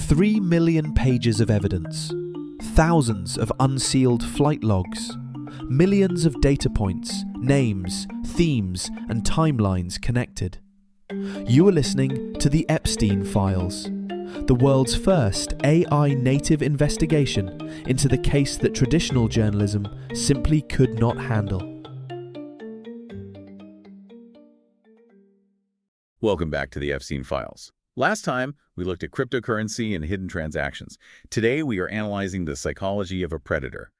3 million pages of evidence, thousands of unsealed flight logs, millions of data points, names, themes, and timelines connected. You are listening to the Epstein Files, the world's first AI-native investigation into the case that traditional journalism simply could not handle. Welcome back to the Epstein Files. Last time, we looked at cryptocurrency and hidden transactions. Today, we are analyzing the psychology of a predator.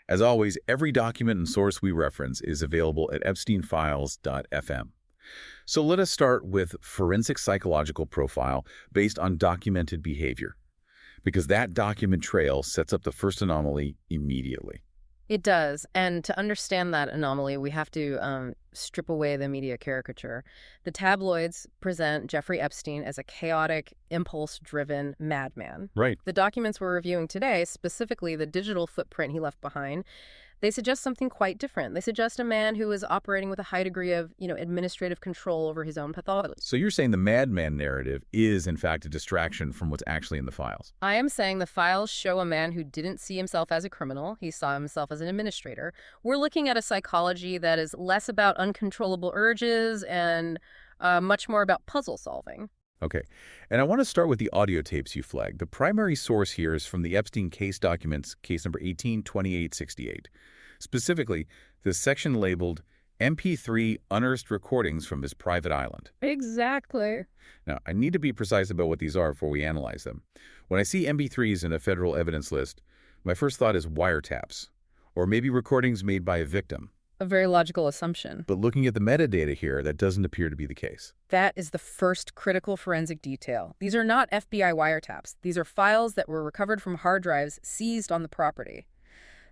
As always, every document and source we reference is available at epsteinfiles.fm. So let us start with forensic psychological profile based on documented behavior, because that document trail sets up the first anomaly immediately. It does, and to understand that anomaly, we have to strip away the media caricature. The tabloids present Jeffrey Epstein as a chaotic, impulse-driven madman. Right. The documents we're reviewing today, specifically the digital footprint he left behind, they suggest something quite different. They suggest a man who is operating with a high degree of, administrative control over his own pathology. So you're saying the madman narrative is, in fact, a distraction from what's actually in the files? I am saying the files show a man who didn't see himself as a criminal. He saw himself as an administrator. We're looking at a psychology that is less about uncontrollable urges and much more about puzzle solving. Okay, and I want to start with the audio tapes you flagged. The primary source here is from the Epstein case documents, case number 182868. Specifically, the section labeled MP3 unearthed recordings from his private island. Exactly. Now, I need to be precise about what these are before we analyze them. When I see MP3s in a federal evidence list, my first thought is wiretaps, or maybe recordings made by a victim. A very logical assumption. But looking at the metadata here, that doesn't appear to be the case. That is the first critical forensic detail. These are not FBI wiretaps. These are files that were recovered from hard drives seized on the property.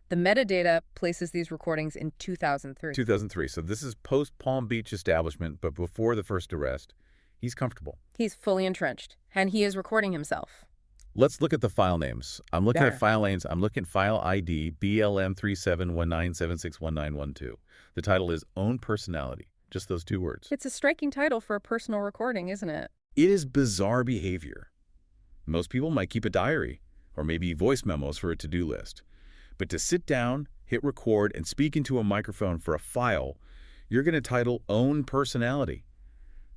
The metadata places these recordings in 2003. 2003. So this is post-Palm Beach establishment, but before the first arrest. He's comfortable. He's fully entrenched, and he is recording himself. Let's look at the file names. I'm looking There. at file names. I'm looking at file ID BLM3719761912. The title is Own Personality. Just those two words. It's a striking title for a personal recording, isn't it? It is bizarre behavior. Most people might keep a diary or maybe voice memos for a to-do list. But to sit down, hit record, and speak into a microphone for a file, you're going to title Own Personality.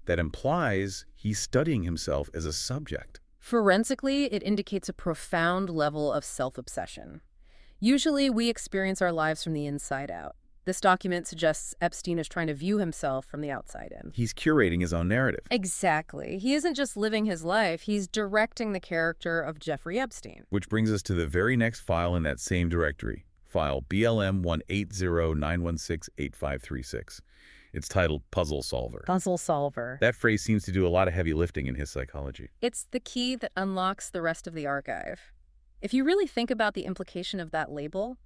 That implies he's studying himself as a subject. Forensically, it indicates a profound level of self-obsession. Usually, we experience our lives from the inside out. This document suggests Epstein is trying to view himself from the outside in. He's curating his own narrative. Exactly. He isn't just living his life, he's directing the character of Jeffrey Epstein. Which brings us to the very next file in that same directory, file BLM180-916-8536. It's titled Puzzle Solver. Puzzle solver. That phrase seems to do a lot of heavy lifting in his psychology. It's the key that unlocks the rest of the archive. If you really think about the implication of that label,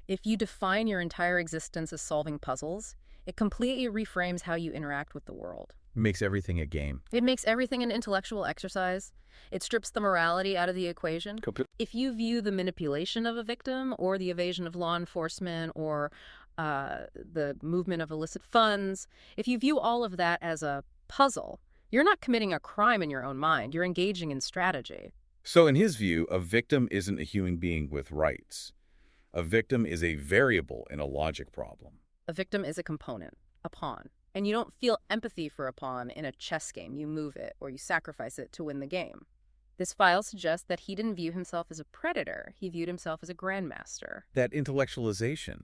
if you define your entire existence as solving puzzles, it completely reframes how you interact with the world. Makes everything a game. It makes everything an intellectual exercise. It strips the morality out of the equation. If you view the manipulation of a victim or the evasion of law enforcement or the movement of illicit funds, if you view all of that as a puzzle, you're not committing a crime in your own mind. You're engaging in strategy. So in his view, a victim isn't a human being with rights. A victim is a variable in a logic problem. A victim is a component, a pawn. And you don't feel empathy for a pawn in a chess game. You move it or you sacrifice it to win the game. This file suggests that he didn't view himself as a predator. He viewed himself as a grandmaster. That intellectualization,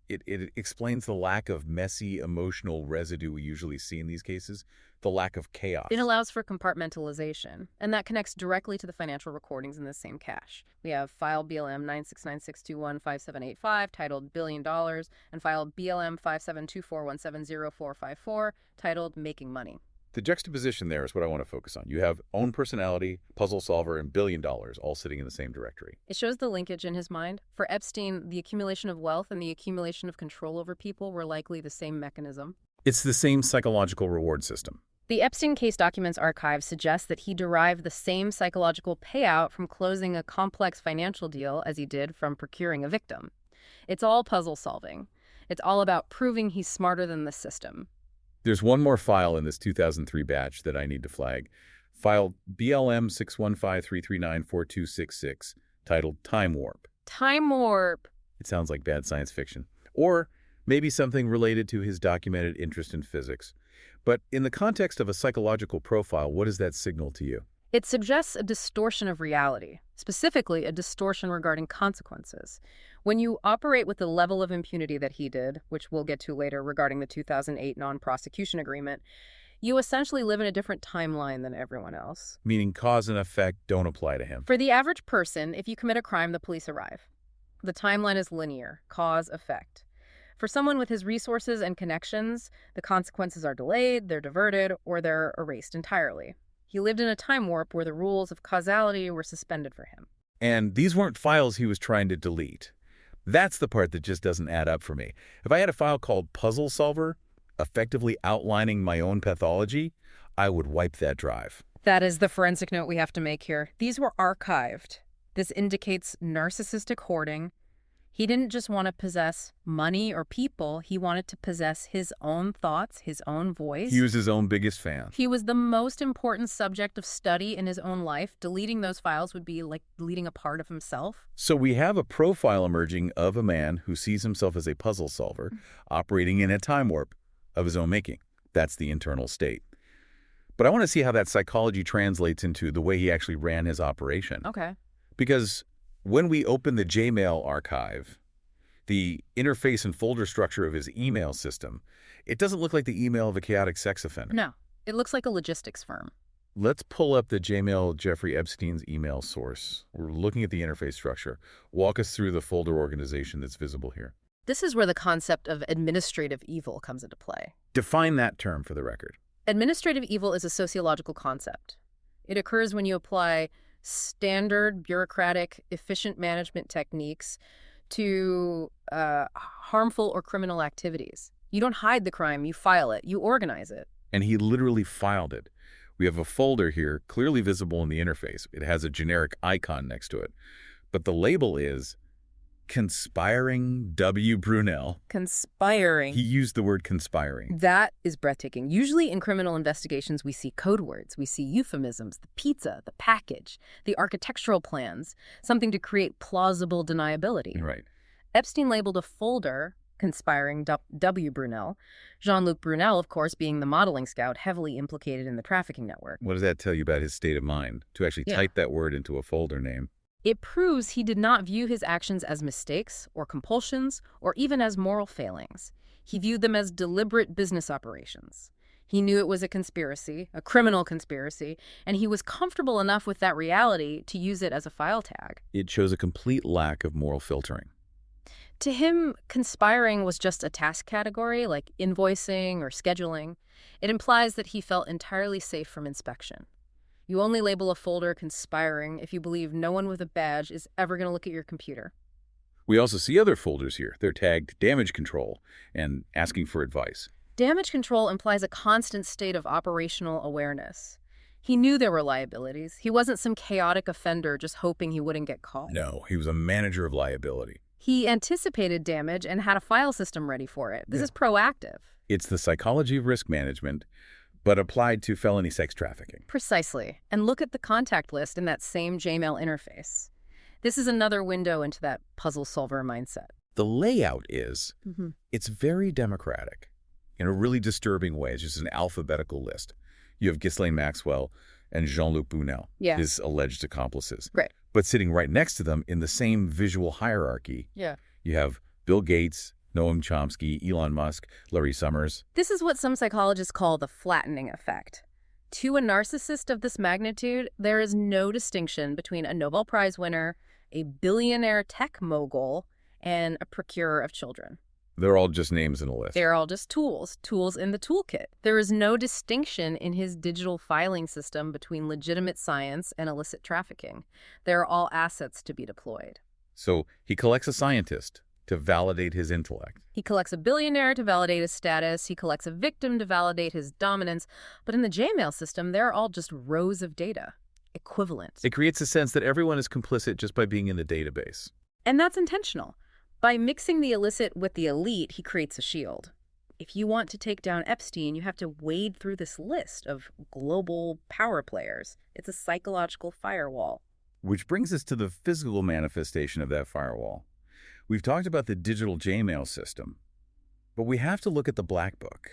it explains the lack of messy emotional residue we usually see in these cases, the lack of chaos. It allows for compartmentalization, and that connects directly to the financial recordings in this same cache. We have file BLM 96962157785 titled $1 billion and file BLM 5724170454 titled Making Money. The juxtaposition there is what I want to focus on. You have Own Personality, Puzzle Solver, and $1 billion all sitting in the same directory. It shows the linkage in his mind. For Epstein, the accumulation of wealth and the accumulation of control over people were likely the same mechanism. It's the same psychological reward system. The Epstein case documents archive suggests that he derived the same psychological payout from closing a complex financial deal as he did from procuring a victim. It's all puzzle solving. It's all about proving he's smarter than the system. There's one more file in this 2003 batch that I need to flag. filed BLM 615-339-4266, titled Time Warp. Time warp. It sounds like bad science fiction. Or maybe something related to his documented interest in physics. But in the context of a psychological profile, what does that signal to you? It suggests a distortion of reality, specifically a distortion regarding consequences. When you operate with the level of impunity that he did, which we'll get to later regarding the 2008 non-prosecution agreement, you essentially live in a different timeline than everyone else. Meaning cause and effect don't apply to him. For the average person, if you commit a crime, the police arrive. The timeline is linear, cause, effect. For someone with his resources and connections, the consequences are delayed, they're diverted, or they're erased entirely. He lived in a time warp where the rules of causality were suspended for him. And these weren't files he was trying to delete. That's the part that just doesn't add up for me. If I had a file called Puzzle Solver, effectively outlining my own pathology, I would wipe that drive. That is the forensic note we have to make here. These were archived. This indicates narcissistic hoarding. He didn't just want to possess money or people. He wanted to possess his own thoughts, his own voice. He was his own biggest fan. He was the most important subject of study in his own life. Deleting those files would be like deleting a part of himself. So we have a profile emerging of a man who sees himself as a puzzle solver, operating in a time warp of his own making. That's the internal state. But I want to see how that psychology translates into the way he actually ran his operation. Okay. Because when we open the Gmail archive, the interface and folder structure of his email system, it doesn't look like the email of a chaotic sex offender. No, it looks like a logistics firm. Let's pull up the Gmail Jeffrey Epstein's email source. We're looking at the interface structure. Walk us through the folder organization that's visible here. This is where the concept of administrative evil comes into play. Define that term for the record. Administrative evil is a sociological concept. It occurs when you apply standard, bureaucratic, efficient management techniques to harmful or criminal activities. You don't hide the crime, you file it, you organize it. And he literally filed it. We have a folder here, clearly visible in the interface. It has a generic icon next to it. But the label is Conspiring W. Brunel. Conspiring. He used the word conspiring. That is breathtaking. Usually in criminal investigations, we see code words. We see euphemisms, the pizza, the package, the architectural plans, something to create plausible deniability. Right. Epstein labeled a folder Conspiring W. Brunel. Jean-Luc Brunel, of course, being the modeling scout, heavily implicated in the trafficking network. What does that tell you about his state of mind, to actually type that word into a folder name? It proves he did not view his actions as mistakes or compulsions or even as moral failings. He viewed them as deliberate business operations. He knew it was a conspiracy, a criminal conspiracy, and he was comfortable enough with that reality to use it as a file tag. It shows a complete lack of moral filtering. To him, conspiring was just a task category like invoicing or scheduling. It implies that he felt entirely safe from inspection. You only label a folder conspiring if you believe no one with a badge is ever going to look at your computer. We also see other folders here. They're tagged damage control and asking for advice. Damage control implies a constant state of operational awareness. He knew there were liabilities. He wasn't some chaotic offender just hoping he wouldn't get caught. No, he was a manager of liability. He anticipated damage and had a file system ready for it. This is proactive. It's the psychology of risk management, but applied to felony sex trafficking. Precisely. And look at the contact list in that same Gmail interface. This is another window into that puzzle solver mindset. The layout is, it's very democratic in a really disturbing way. It's just an alphabetical list. You have Ghislaine Maxwell and Jean-Luc Brunel, his alleged accomplices. Right. But sitting right next to them in the same visual hierarchy, you have Bill Gates, Noam Chomsky, Elon Musk, Larry Summers. This is what some psychologists call the flattening effect. To a narcissist of this magnitude, there is no distinction between a Nobel Prize winner, a billionaire tech mogul, and a procurer of children. They're all just names in a list. They're all just tools in the toolkit. There is no distinction in his digital filing system between legitimate science and illicit trafficking. They're all assets to be deployed. So he collects a scientist to validate his intellect. He collects a billionaire to validate his status. He collects a victim to validate his dominance. But in the Gmail system, they're all just rows of data, equivalent. It creates a sense that everyone is complicit just by being in the database. And that's intentional. By mixing the illicit with the elite, he creates a shield. If you want to take down Epstein, you have to wade through this list of global power players. It's a psychological firewall. Which brings us to the physical manifestation of that firewall. We've talked about the digital Gmail system, but we have to look at the Black Book.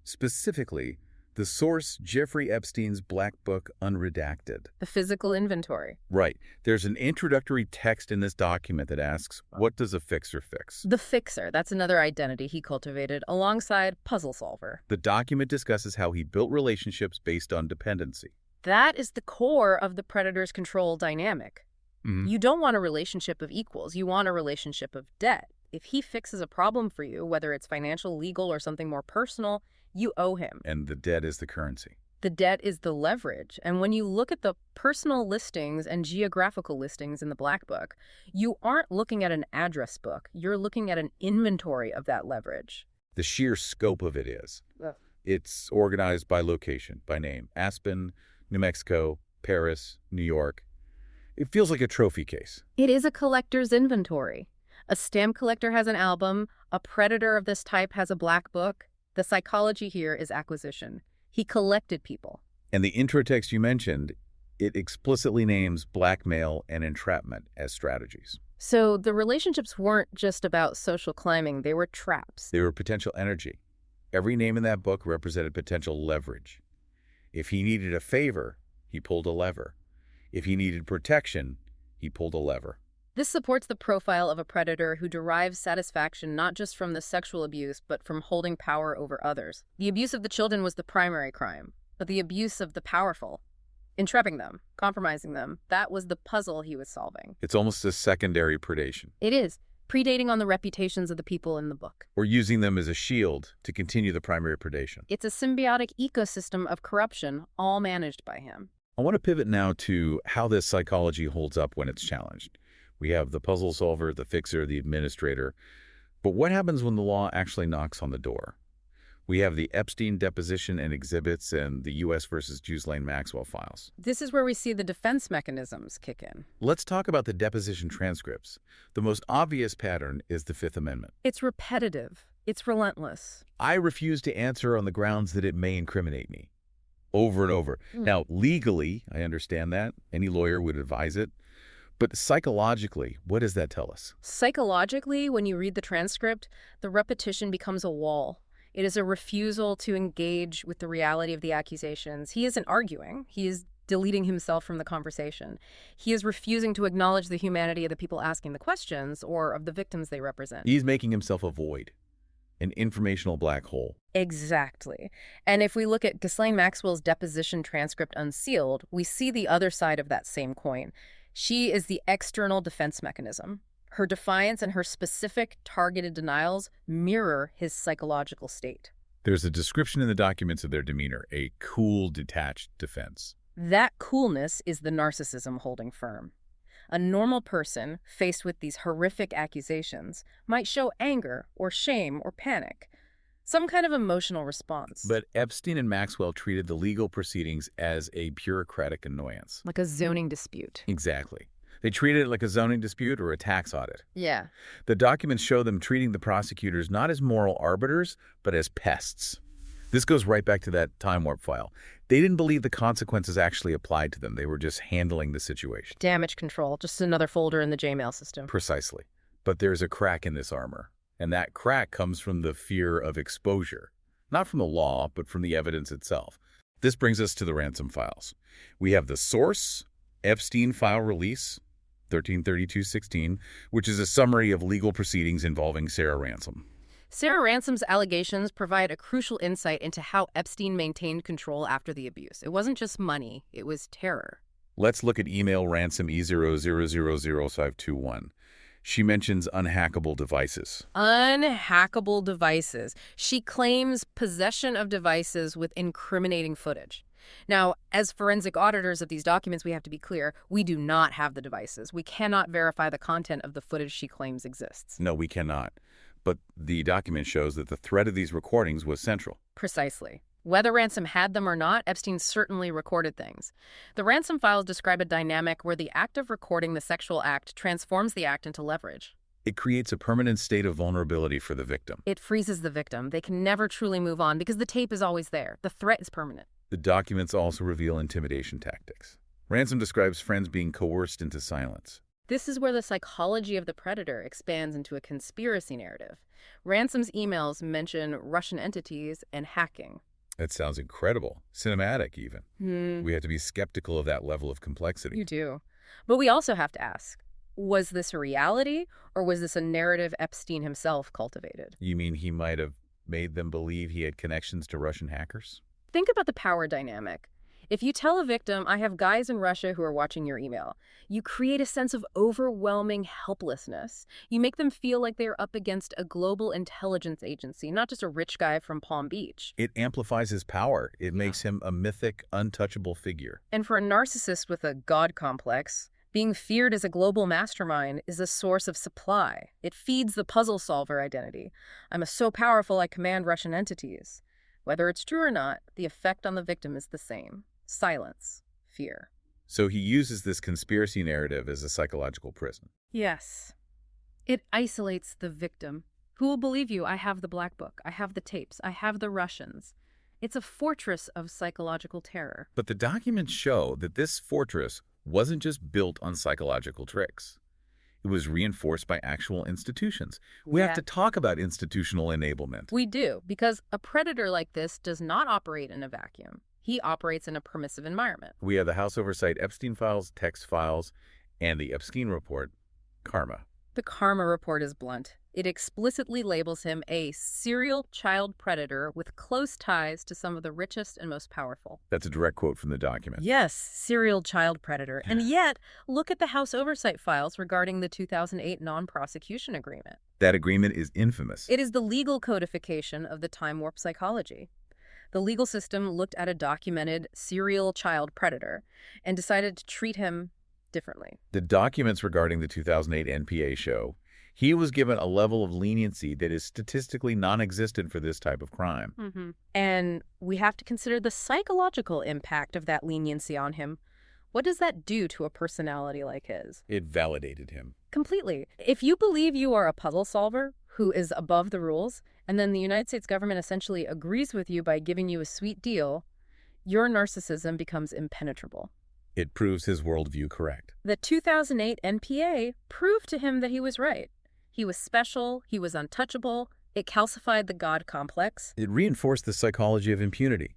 Specifically, the source Jeffrey Epstein's Black Book Unredacted. The physical inventory. Right. There's an introductory text in this document that asks, what does a fixer fix? The fixer, that's another identity he cultivated alongside puzzle solver. The document discusses how he built relationships based on dependency. That is the core of the predator's control dynamic. Mm-hmm. You don't want a relationship of equals. You want a relationship of debt. If he fixes a problem for you, whether it's financial, legal, or something more personal, you owe him. And the debt is the currency. The debt is the leverage. And when you look at the personal listings and geographical listings in the Black Book, you aren't looking at an address book. You're looking at an inventory of that leverage. The sheer scope of it is. It's organized by location, by name. Aspen, New Mexico, Paris, New York. It feels like a trophy case. It is a collector's inventory. A stamp collector has an album. A predator of this type has a Black Book. The psychology here is acquisition. He collected people. And the intro text you mentioned, it explicitly names blackmail and entrapment as strategies. So the relationships weren't just about social climbing. They were traps. They were potential energy. Every name in that book represented potential leverage. If he needed a favor, he pulled a lever. If he needed protection, he pulled a lever. This supports the profile of a predator who derives satisfaction not just from the sexual abuse, but from holding power over others. The abuse of the children was the primary crime, but the abuse of the powerful, entrapping them, compromising them, that was the puzzle he was solving. It's almost a secondary predation. It is, predating on the reputations of the people in the book. Or using them as a shield to continue the primary predation. It's a symbiotic ecosystem of corruption, all managed by him. I want to pivot now to how this psychology holds up when it's challenged. We have the puzzle solver, the fixer, the administrator. But what happens when the law actually knocks on the door? We have the Epstein deposition and exhibits and the U.S. versus Ghislaine Maxwell files. This is where we see the defense mechanisms kick in. Let's talk about the deposition transcripts. The most obvious pattern is the Fifth Amendment. It's repetitive. It's relentless. I refuse to answer on the grounds that it may incriminate me. Over and over. Now, legally, I understand that. Any lawyer would advise it. But psychologically, what does that tell us? Psychologically, when you read the transcript, the repetition becomes a wall. It is a refusal to engage with the reality of the accusations. He isn't arguing. He is deleting himself from the conversation. He is refusing to acknowledge the humanity of the people asking the questions or of the victims they represent. He's making himself a void, an informational black hole. Exactly. And if we look at Ghislaine Maxwell's deposition transcript unsealed, we see the other side of that same coin. She is the external defense mechanism. Her defiance and her specific targeted denials mirror his psychological state. There's a description in the documents of their demeanor, a cool, detached defense. That coolness is the narcissism holding firm. A normal person, faced with these horrific accusations, might show anger or shame or panic, some kind of emotional response. But Epstein and Maxwell treated the legal proceedings as a bureaucratic annoyance. Like a zoning dispute. Exactly. They treated it like a zoning dispute or a tax audit. Yeah. The documents show them treating the prosecutors not as moral arbiters, but as pests. This goes right back to that time warp file. They didn't believe the consequences actually applied to them. They were just handling the situation. Damage control, just another folder in the Gmail system. Precisely. But there's a crack in this armor. And that crack comes from the fear of exposure. Not from the law, but from the evidence itself. This brings us to the ransom files. We have the source, Epstein File Release, 1332-16, which is a summary of legal proceedings involving Sarah Ransom. Sarah Ransom's allegations provide a crucial insight into how Epstein maintained control after the abuse. It wasn't just money, it was terror. Let's look at email ransom E0000521. She mentions unhackable devices. Unhackable devices. She claims possession of devices with incriminating footage. Now, as forensic auditors of these documents, we have to be clear, we do not have the devices. We cannot verify the content of the footage she claims exists. No, we cannot. But the document shows that the thread of these recordings was central. Precisely. Whether Ransom had them or not, Epstein certainly recorded things. The Ransom files describe a dynamic where the act of recording the sexual act transforms the act into leverage. It creates a permanent state of vulnerability for the victim. It freezes the victim. They can never truly move on because the tape is always there. The threat is permanent. The documents also reveal intimidation tactics. Ransom describes friends being coerced into silence. This is where the psychology of the predator expands into a conspiracy narrative. Ransom's emails mention Russian entities and hacking. That sounds incredible, cinematic even. We have to be skeptical of that level of complexity. You do. But we also have to ask, was this a reality, or was this a narrative Epstein himself cultivated? You mean he might have made them believe he had connections to Russian hackers? Think about the power dynamic. If you tell a victim, I have guys in Russia who are watching your email, you create a sense of overwhelming helplessness. You make them feel like they are up against a global intelligence agency, not just a rich guy from Palm Beach. It amplifies his power. It makes him a mythic, untouchable figure. And for a narcissist with a God complex, being feared as a global mastermind is a source of supply. It feeds the puzzle solver identity. I'm so powerful I command Russian entities. Whether it's true or not, the effect on the victim is the same. Silence. Fear. So he uses this conspiracy narrative as a psychological prison. Yes. It isolates the victim. Who will believe you? I have the black book. I have the tapes. I have the Russians. It's a fortress of psychological terror. But the documents show that this fortress wasn't just built on psychological tricks. It was reinforced by actual institutions. We have to talk about institutional enablement. We do, because a predator like this does not operate in a vacuum. He operates in a permissive environment. We have the House Oversight Epstein Files, Text Files, and the Epstein Report, Karma. The Karma report is blunt. It explicitly labels him a serial child predator with close ties to some of the richest and most powerful. That's a direct quote from the document. Yes, serial child predator. And yet, look at the House Oversight Files regarding the 2008 non-prosecution agreement. That agreement is infamous. It is the legal codification of the time warp psychology. The legal system looked at a documented serial child predator and decided to treat him differently. The documents regarding the 2008 NPA show he was given a level of leniency that is statistically non-existent for this type of crime. And we have to consider the psychological impact of that leniency on him. What does that do to a personality like his? It validated him. Completely. If you believe you are a puzzle solver who is above the rules, and then the United States government essentially agrees with you by giving you a sweet deal, your narcissism becomes impenetrable. It proves his worldview correct. The 2008 NPA proved to him that he was right. He was special, he was untouchable, it calcified the God complex. It reinforced the psychology of impunity.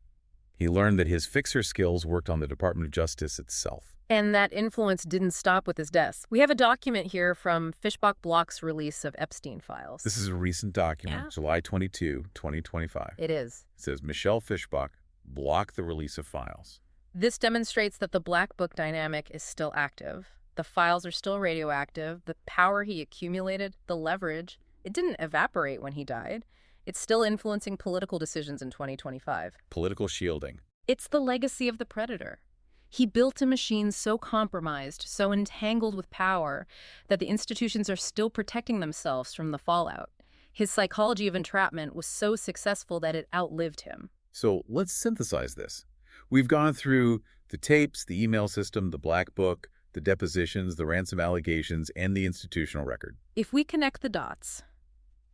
He learned that his fixer skills worked on the Department of Justice itself. And that influence didn't stop with his death. We have a document here from Fishbach Block's release of Epstein Files. This is a recent document, July 22, 2025. It is. It says, Michelle Fishbach blocked the release of files. This demonstrates that the black book dynamic is still active. The files are still radioactive. The power he accumulated, the leverage, it didn't evaporate when he died. It's still influencing political decisions in 2025. Political shielding. It's the legacy of the predator. He built a machine so compromised, so entangled with power, that the institutions are still protecting themselves from the fallout. His psychology of entrapment was so successful that it outlived him. So let's synthesize this. We've gone through the tapes, the email system, the black book, the depositions, the ransom allegations, and the institutional record. If we connect the dots,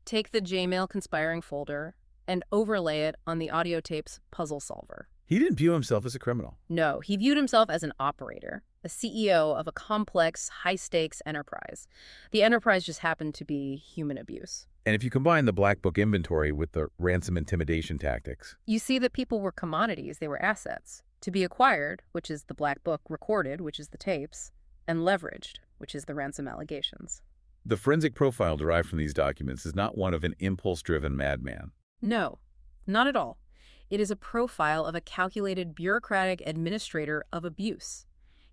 take the Jmail conspiring folder and overlay it on the audio tapes puzzle solver. He didn't view himself as a criminal. No, he viewed himself as an operator, a CEO of a complex, high-stakes enterprise. The enterprise just happened to be human abuse. And if you combine the black book inventory with the ransom intimidation tactics, you see that people were commodities, they were assets. To be acquired, which is the black book, recorded, which is the tapes, and leveraged, which is the ransom allegations. The forensic profile derived from these documents is not one of an impulse-driven madman. No, not at all. It is a profile of a calculated bureaucratic administrator of abuse.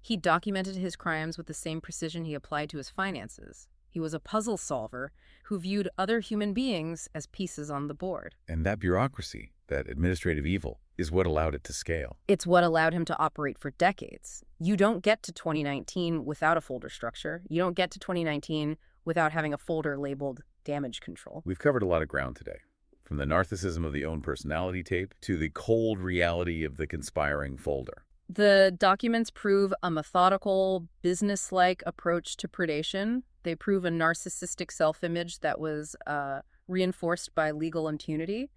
He documented his crimes with the same precision he applied to his finances. He was a puzzle solver who viewed other human beings as pieces on the board. And that bureaucracy, that administrative evil, is what allowed it to scale. It's what allowed him to operate for decades. You don't get to 2019 without a folder structure. You don't get to 2019 without having a folder labeled damage control. We've covered a lot of ground today, from the narcissism of the own personality tape to the cold reality of the conspiring folder. The documents prove a methodical, business-like approach to predation. They prove a narcissistic self-image that was reinforced by legal impunity.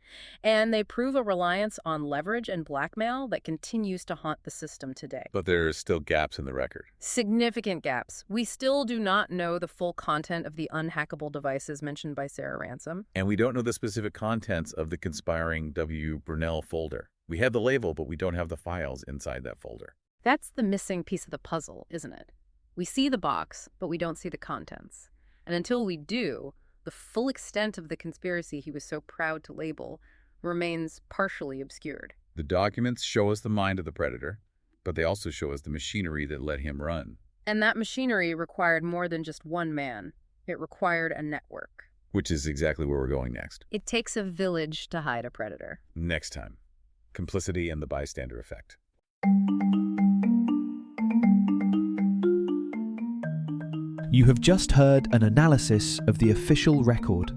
And they prove a reliance on leverage and blackmail that continues to haunt the system today. But there are still gaps in the record. Significant gaps. We still do not know the full content of the unhackable devices mentioned by Sarah Ransom. And we don't know the specific contents of the conspiring W. Brunel folder. We have the label, but we don't have the files inside that folder. That's the missing piece of the puzzle, isn't it? We see the box, but we don't see the contents. And until we do, the full extent of the conspiracy he was so proud to label remains partially obscured. The documents show us the mind of the predator, but they also show us the machinery that let him run. And that machinery required more than just one man. It required a network. Which is exactly where we're going next. It takes a village to hide a predator. Next time, complicity and the bystander effect. You have just heard an analysis of the official record.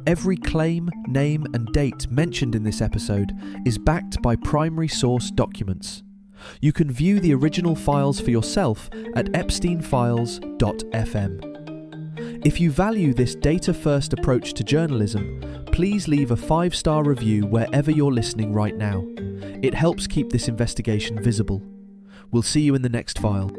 Every claim, name, and date mentioned in this episode is backed by primary source documents. You can view the original files for yourself at epsteinfiles.fm. If you value this data-first approach to journalism, please leave a 5-star review wherever you're listening right now. It helps keep this investigation visible. We'll see you in the next file.